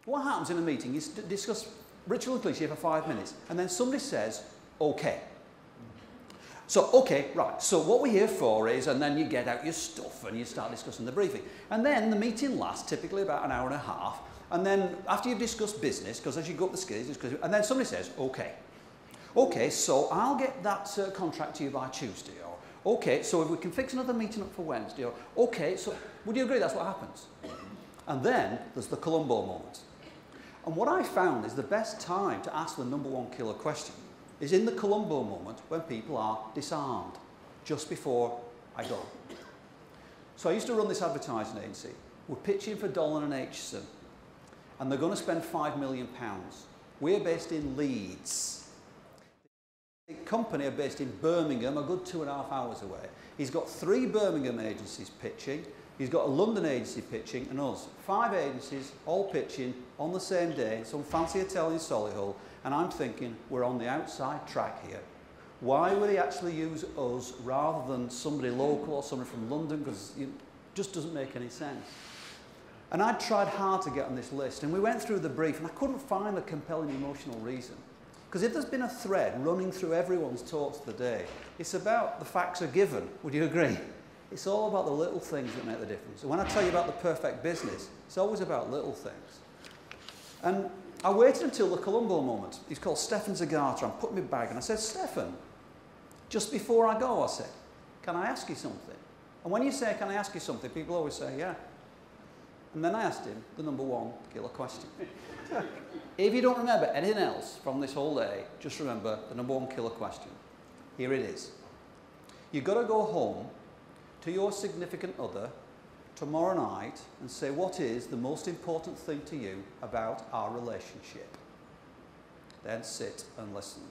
What happens in a meeting? You discuss ritual and cliche for 5 minutes, and then somebody says, okay. So, okay, right, so what we're here for is, and then you get out your stuff and you start discussing the briefing. And then the meeting lasts typically about an hour and a half, and then after you've discussed business, because as you go up the skills, and then somebody says, okay. Okay, so I'll get that contract to you by Tuesday, or okay, so if we can fix another meeting up for Wednesday, or okay, so would you agree that's what happens? And then there's the Columbo moment. And what I found is the best time to ask the #1 killer question is in the Columbo moment when people are disarmed, just before I go. So I used to run this advertising agency. We're pitching for Dolan & Aitchison, and they're going to spend £5 million. We're based in Leeds. The company are based in Birmingham, a good 2.5 hours away. He's got 3 Birmingham agencies pitching. He's got a London agency pitching, and us. 5 agencies, all pitching on the same day in some fancy hotel in Solihull, and I'm thinking, we're on the outside track here. Why would he actually use us rather than somebody local or somebody from London? Because it just doesn't make any sense. And I'd tried hard to get on this list, and we went through the brief, and I couldn't find a compelling emotional reason. Because if there's been a thread running through everyone's talks of the day, it's about the facts are given. Would you agree? It's all about the little things that make the difference. And when I tell you about the perfect business, it's always about little things. And I waited until the Columbo moment. He's called Stefan Zagata. I'm putting my bag, and I said, Stefan, just before I go, I said, can I ask you something? And when you say, can I ask you something, people always say, yeah. And then I asked him the #1 killer question. If you don't remember anything else from this whole day, just remember the #1 killer question. Here it is. You've got to go home to your significant other tomorrow night and say, what is the most important thing to you about our relationship? Then sit and listen.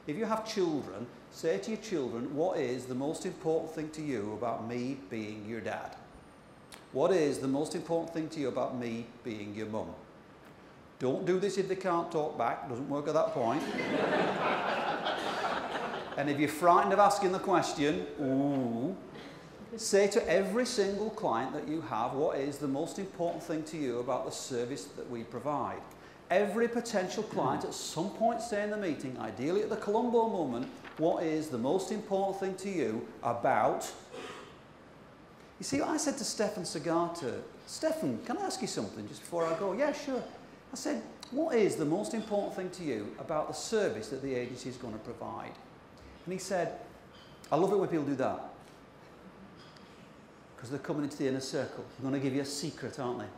If you have children, say to your children, what is the most important thing to you about me being your dad? What is the most important thing to you about me being your mum? Don't do this if they can't talk back. It doesn't work at that point. And if you're frightened of asking the question, ooh, say to every single client that you have, what is the most important thing to you about the service that we provide? Every potential client at some point say in the meeting, ideally at the Columbo moment, what is the most important thing to you about... You see, I said to Stefan Zagata, Stefan, can I ask you something just before I go? Yeah, sure. I said, what is the most important thing to you about the service that the agency is going to provide? And he said, I love it when people do that. Because they're coming into the inner circle. They're going to give you a secret, aren't they?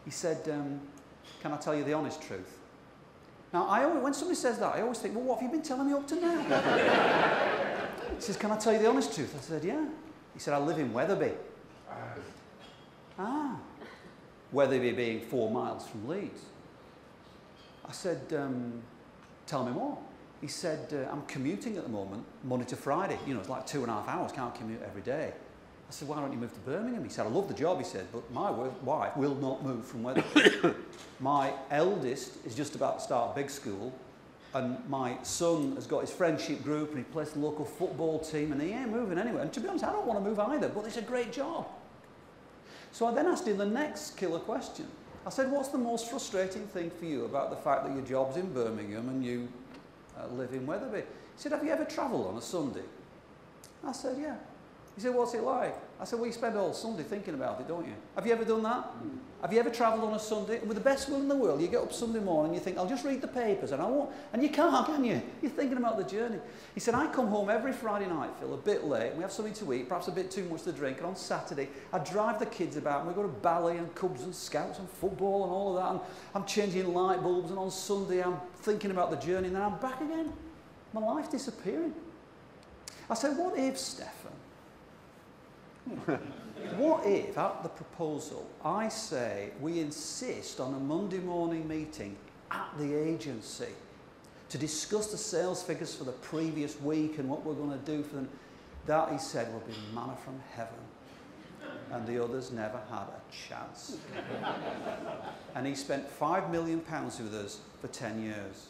He said, can I tell you the honest truth? Now, when somebody says that, I always think, well, what have you been telling me up to now? He says, can I tell you the honest truth? I said, yeah. He said, I live in Wetherby. Ah. Wetherby being 4 miles from Leeds. I said, tell me more. He said, I'm commuting at the moment, Monday to Friday. You know, it's like 2.5 hours, can't commute every day. I said, why don't you move to Birmingham? He said, I love the job, he said, but my wife will not move from Wetherby. My eldest is just about to start big school, and my son has got his friendship group, and he plays the local football team, and he ain't moving anywhere. And to be honest, I don't want to move either, but it's a great job. So I then asked him the next killer question. I said, what's the most frustrating thing for you about the fact that your job's in Birmingham and you live in Wetherby? He said, have you ever travelled on a Sunday? I said, yeah. He said, what's it like? I said, well, you spend all Sunday thinking about it, don't you? Have you ever done that? Have you ever travelled on a Sunday? And with the best will in the world, you get up Sunday morning and you think, I'll just read the papers, and I won't. And you can't, can you? You're thinking about the journey. He said, I come home every Friday night, Phil, a bit late, and we have something to eat, perhaps a bit too much to drink, and on Saturday, I drive the kids about, and we go to ballet and Cubs and Scouts and football and all of that, and I'm changing light bulbs, and on Sunday, I'm thinking about the journey, and then I'm back again. My life's disappearing. I said, what if, Stefan? What if, at the proposal, I say we insist on a Monday morning meeting at the agency to discuss the sales figures for the previous week and what we're going to do for them? That, he said, will be manna from heaven. And the others never had a chance. And he spent £5 million with us for 10 years.